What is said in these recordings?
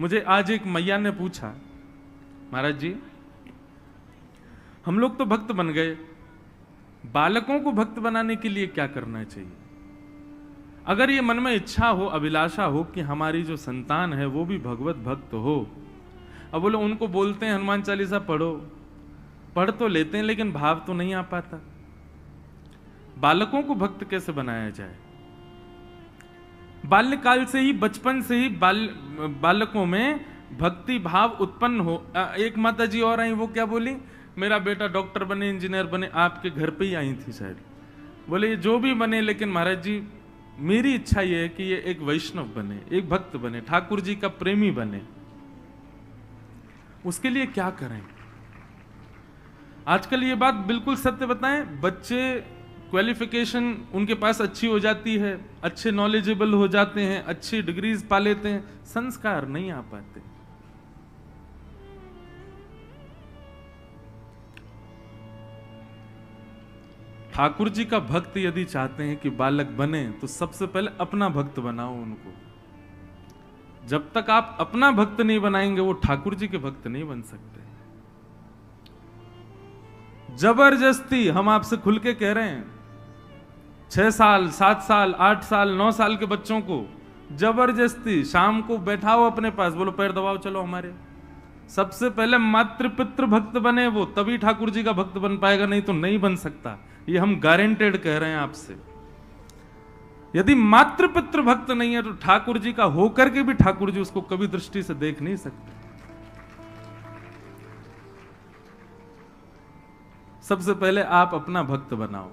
मुझे आज एक मैया ने पूछा, महाराज जी हम लोग तो भक्त बन गए, बालकों को भक्त बनाने के लिए क्या करना चाहिए? अगर ये मन में इच्छा हो, अभिलाषा हो कि हमारी जो संतान है वो भी भगवत भक्त हो। अब बोलो उनको बोलते हैं हनुमान चालीसा पढ़ो, पढ़ तो लेते हैं लेकिन भाव तो नहीं आ पाता। बालकों को भक्त कैसे बनाया जाए? बाल्यकाल से ही, बचपन से ही बालकों में भक्ति भाव उत्पन्न हो। एक माता जी और आई, वो क्या बोली, मेरा बेटा डॉक्टर बने, इंजीनियर बने, आपके घर पे ही आई थी शायद। बोले ये जो भी बने, लेकिन महाराज जी मेरी इच्छा ये है कि ये एक वैष्णव बने, एक भक्त बने, ठाकुर जी का प्रेमी बने। उसके लिए क्या करें? आजकल ये बात बिल्कुल सत्य बताएं, बच्चे क्वालिफिकेशन उनके पास अच्छी हो जाती है, अच्छे नॉलेजेबल हो जाते हैं, अच्छी डिग्रीज पा लेते हैं, संस्कार नहीं आ पाते। ठाकुर जी का भक्त यदि चाहते हैं कि बालक बने तो सबसे पहले अपना भक्त बनाओ उनको। जब तक आप अपना भक्त नहीं बनाएंगे वो ठाकुर जी के भक्त नहीं बन सकते। जबरदस्ती हम आपसे खुल के कह रहे हैं, 6 साल 7 साल 8 साल 9 साल के बच्चों को जबरदस्ती शाम को बैठाओ अपने पास, बोलो पैर दबाओ चलो हमारे। सबसे पहले मातृ पितृ भक्त बने वो, तभी ठाकुर जी का भक्त बन पाएगा, नहीं तो नहीं बन सकता। ये हम गारंटेड कह रहे हैं आपसे। यदि मातृ पितृ भक्त नहीं है तो ठाकुर जी का होकर के भी ठाकुर जी उसको कभी दृष्टि से देख नहीं सकते। सबसे पहले आप अपना भक्त बनाओ।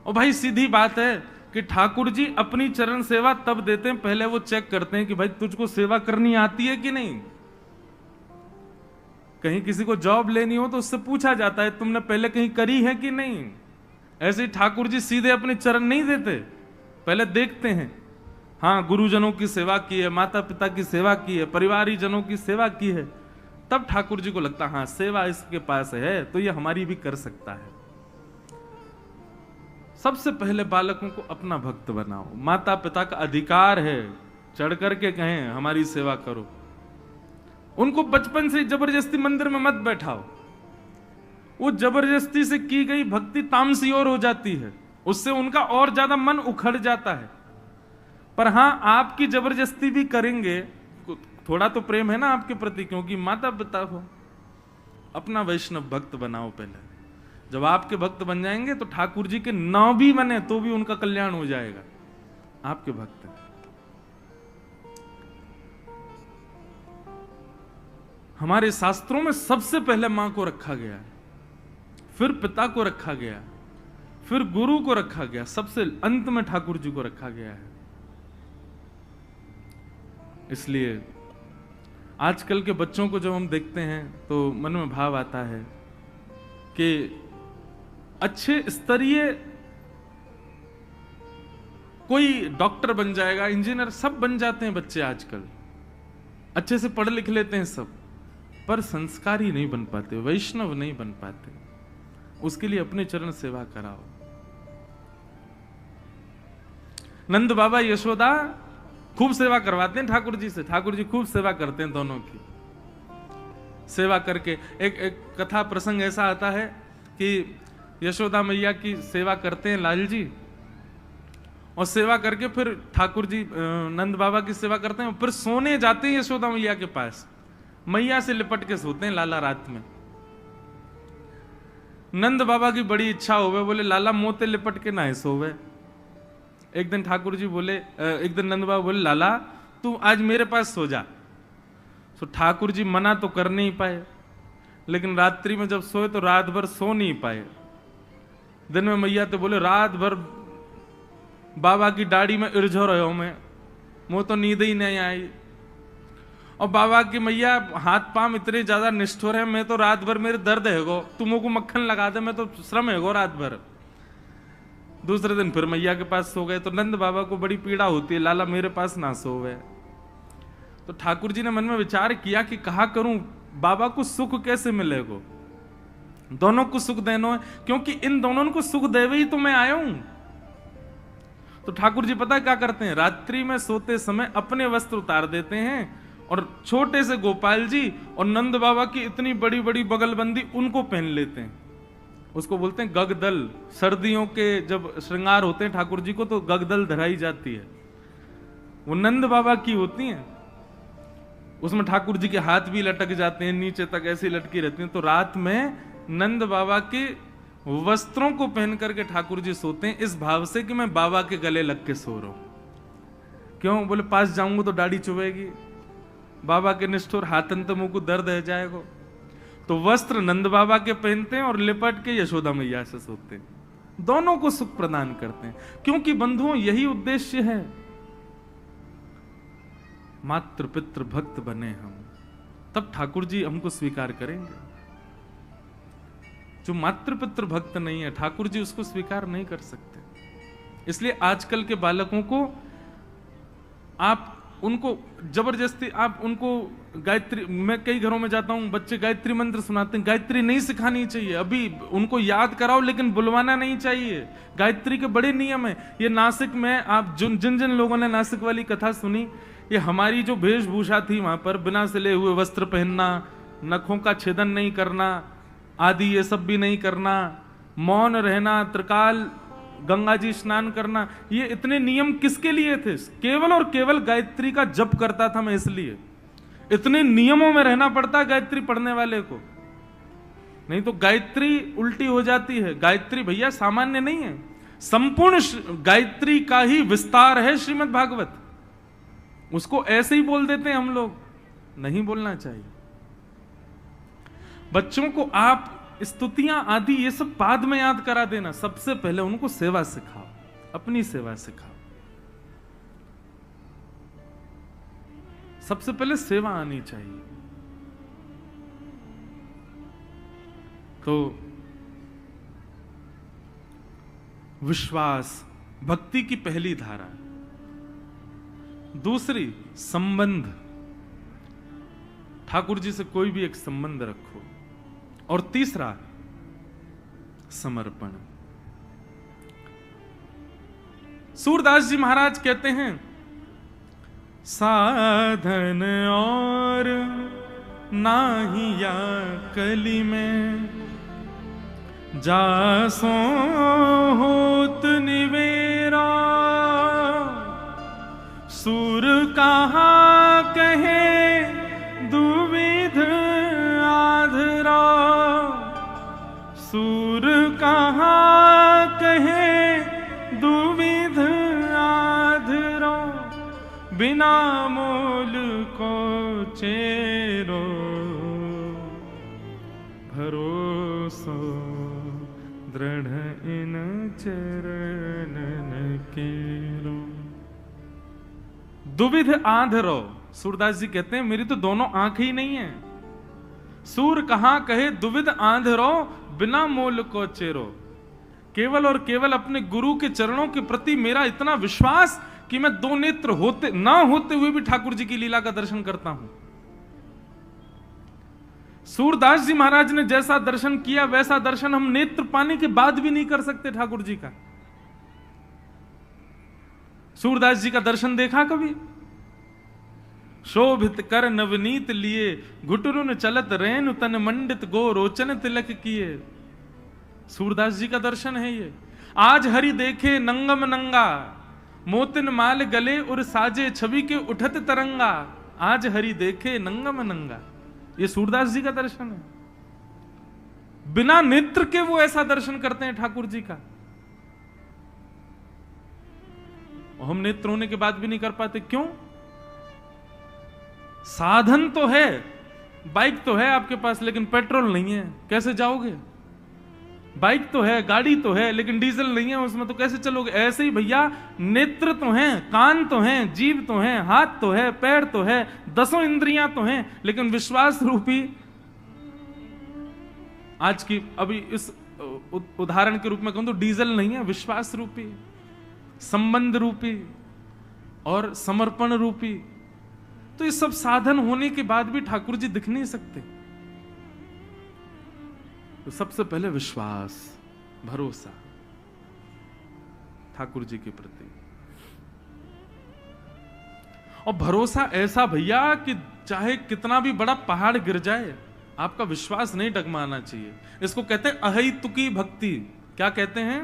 और भाई सीधी बात है कि ठाकुर जी अपनी चरण सेवा तब देते हैं, पहले वो चेक करते हैं कि भाई तुझको सेवा करनी आती है कि नहीं। कहीं किसी को जॉब लेनी हो तो उससे पूछा जाता है तुमने पहले कहीं करी है कि नहीं। ऐसे ही ठाकुर जी सीधे अपने चरण नहीं देते, पहले देखते हैं, हाँ गुरुजनों की सेवा की है, माता पिता की सेवा की है, परिवारी जनों की सेवा की है, तब ठाकुर जी को लगता हाँ सेवा इसके पास है तो ये हमारी भी कर सकता है। सबसे पहले बालकों को अपना भक्त बनाओ। माता पिता का अधिकार है चढ़ करके कहें हमारी सेवा करो। उनको बचपन से जबरदस्ती मंदिर में मत बैठाओ। वो जबरदस्ती से की गई भक्ति तामसी और हो जाती है, उससे उनका और ज्यादा मन उखड़ जाता है। पर हां आपकी जबरदस्ती भी करेंगे, थोड़ा तो प्रेम है ना आपके प्रति, क्योंकि माता पिता हो। अपना वैष्णव भक्त बनाओ पहले। जब आपके भक्त बन जाएंगे तो ठाकुर जी के नाम भी बने तो भी उनका कल्याण हो जाएगा। आपके भक्त हैं। हमारे शास्त्रों में सबसे पहले मां को रखा गया है, फिर पिता को रखा गया, फिर गुरु को रखा गया, सबसे अंत में ठाकुर जी को रखा गया है। इसलिए आजकल के बच्चों को जब हम देखते हैं तो मन में भाव आता है कि अच्छे स्तरीय कोई डॉक्टर बन जाएगा, इंजीनियर, सब बन जाते हैं बच्चे आजकल, अच्छे से पढ़ लिख लेते हैं सब, पर संस्कारी नहीं बन पाते, वैष्णव नहीं बन पाते। उसके लिए अपने चरण सेवा कराओ। नंद बाबा यशोदा खूब सेवा करवाते हैं ठाकुर जी से, ठाकुर जी खूब सेवा करते हैं दोनों की। सेवा करके एक कथा प्रसंग ऐसा आता है कि यशोदा मैया की सेवा करते हैं लाल जी, और सेवा करके फिर ठाकुर जी नंद बाबा की सेवा करते हैं, फिर सोने जाते हैं यशोदा मैया के पास, मैया से लिपट के सोते हैं लाला रात में। नंद बाबा की बड़ी इच्छा होवे, बोले लाला मोते लिपट के ना सोवे। एक दिन ठाकुर जी बोले, एक दिन नंद बाबा बोले लाला तू आज मेरे पास सो जा। तो ठाकुर जी मना तो कर नहीं पाए, लेकिन रात्रि में जब सोए तो रात भर सो नहीं पाए। दिन में मैया तो बोले रात भर बाबा की दाढ़ी में इर्झो रहे हो, मैं मुँह तो नींद ही नहीं आई। और बाबा की मैया हाथ पांव इतने ज्यादा निष्ठुर है, मैं तो रात भर मेरे दर्द है गो, तुमों को मक्खन लगा दे, मैं तो श्रम है गो रात भर। दूसरे दिन फिर मैया के पास सो गए, तो नंद बाबा को बड़ी पीड़ा होती है, लाला मेरे पास ना सोवे। तो ठाकुर जी ने मन में विचार किया कि कहा करूं बाबा को सुख कैसे मिलेगा, दोनों को सुख देना है, क्योंकि इन दोनों को सुख देवे ही तो मैं आया हूं। तो ठाकुर जी पता है क्या करते हैं, रात्रि में सोते समय अपने वस्त्र उतार देते हैं और छोटे से गोपाल जी और नंद बाबा की इतनी बड़ी बड़ी बगलबंदी उनको पहन लेते हैं। उसको बोलते हैं गगदल। सर्दियों के जब श्रृंगार होते हैं ठाकुर जी को तो गगदल धराई जाती है, वो नंद बाबा की होती हैं। उसमें ठाकुर जी के हाथ भी लटक जाते हैं, नीचे तक ऐसी लटकी रहती हैं। तो रात में नंद बाबा के वस्त्रों को पहन करके ठाकुर जी सोते हैं, इस भाव से कि मैं बाबा के गले लग के सो रहा हूं। क्यों? बोले पास जाऊंगा तो दाढ़ी चुभेगी, बाबा के निष्ठुर हाथन तो मुंह को दर्द है जाएगा। तो वस्त्र नंद बाबा के पहनते हैं और लिपट के यशोदा मैया से सोते हैं, दोनों को सुख प्रदान करते हैं। क्योंकि बंधुओं यही उद्देश्य है, मातृ पितृ भक्त बने हम, तब ठाकुर जी हमको स्वीकार करेंगे। जो मातृ पितृ भक्त नहीं है ठाकुर जी उसको स्वीकार नहीं कर सकते। इसलिए आजकल के बालकों को आप उनको जबरदस्ती आप उनको गायत्री, मैं कई घरों में जाता हूं, बच्चे गायत्री मंत्र सुनाते हैं, गायत्री नहीं सिखानी चाहिए। अभी उनको याद कराओ लेकिन बुलवाना नहीं चाहिए। गायत्री के बड़े नियम है। ये नासिक में आप जिन जिन लोगों ने नासिक वाली कथा सुनी, ये हमारी जो वेशभूषा थी वहां पर बिना सिले हुए वस्त्र पहनना, नखों का छेदन नहीं करना आदि, ये सब भी नहीं करना, मौन रहना, त्रिकाल गंगा जी स्नान करना, ये इतने नियम किसके लिए थे? केवल और केवल गायत्री का जप करता था मैं, इसलिए इतने नियमों में रहना पड़ता है गायत्री पढ़ने वाले को। नहीं तो गायत्री उल्टी हो जाती है। गायत्री भैया सामान्य नहीं है, संपूर्ण गायत्री का ही विस्तार है श्रीमद् भागवत। उसको ऐसे ही बोल देते हैं हम लोग, नहीं बोलना चाहिए। बच्चों को आप स्तुतियां आदि ये सब बाद में याद करा देना, सबसे पहले उनको सेवा सिखाओ, अपनी सेवा सिखाओ। सबसे पहले सेवा आनी चाहिए। तो विश्वास भक्ति की पहली धारा। दूसरी संबंध, ठाकुर जी से कोई भी एक संबंध रखो। और तीसरा समर्पण। सूरदास जी महाराज कहते हैं, साधन और नाहिया कली में, जासो होत निवेरा, सुर कहाँ कहे दुविध आधरा, सूर कहाँ कहे दुविध आधरा, बिना मोल को चेरो, भरोसो दृढ़ इन चरणन केरो। दुविध आधरो, सूरदास जी कहते हैं मेरी तो दोनों आंख ही नहीं है। सूर कहां कहे दुविध आंधरो, बिना मोल को चेरो। केवल और केवल अपने गुरु के चरणों के प्रति मेरा इतना विश्वास कि मैं दो नेत्र होते ना होते हुए भी ठाकुर जी की लीला का दर्शन करता हूं। सूरदास जी महाराज ने जैसा दर्शन किया वैसा दर्शन हम नेत्र पाने के बाद भी नहीं कर सकते ठाकुर जी का। सूरदास जी का दर्शन देखा कभी? शोभित कर नवनीत लिए, घुटरुन चलत रेनु तन मंडित गो रोचन तिलक किए। सूरदास जी का दर्शन है ये। आज हरि देखे नंगम नंगा, मोतिन माल गले और साजे छवि के उठत तरंगा। आज हरि देखे नंगम नंगा, ये सूरदास जी का दर्शन है। बिना नेत्र के वो ऐसा दर्शन करते हैं ठाकुर जी का। हम नेत्र होने के बाद भी नहीं कर पाते, क्यों? साधन तो है, बाइक तो है आपके पास लेकिन पेट्रोल नहीं है, कैसे जाओगे? बाइक तो है, गाड़ी तो है, लेकिन डीजल नहीं है उसमें, तो कैसे चलोगे? ऐसे ही भैया नेत्र तो हैं, कान तो हैं, जीभ तो हैं, हाथ तो है, पैर तो है, 10 इंद्रियां तो हैं, लेकिन विश्वास रूपी, आज की अभी इस उदाहरण के रूप में कहूं तो डीजल नहीं है, विश्वास रूपी, संबंध रूपी और समर्पण रूपी। तो ये सब साधन होने के बाद भी ठाकुर जी दिख नहीं सकते। तो सबसे पहले विश्वास, भरोसा ठाकुर जी के प्रति। और भरोसा ऐसा भैया कि चाहे कितना भी बड़ा पहाड़ गिर जाए, आपका विश्वास नहीं डगमाना चाहिए। इसको कहते हैं अहैतुकी भक्ति। क्या कहते हैं?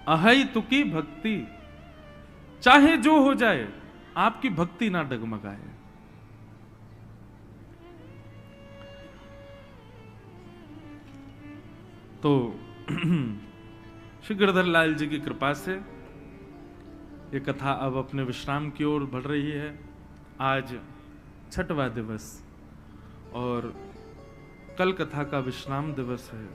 अहैतुकी भक्ति। चाहे जो हो जाए, आपकी भक्ति ना डगमगाए। तो श्री गिरधर लाल जी की कृपा से ये कथा अब अपने विश्राम की ओर बढ़ रही है। आज छठवां दिवस और कल कथा का विश्राम दिवस है।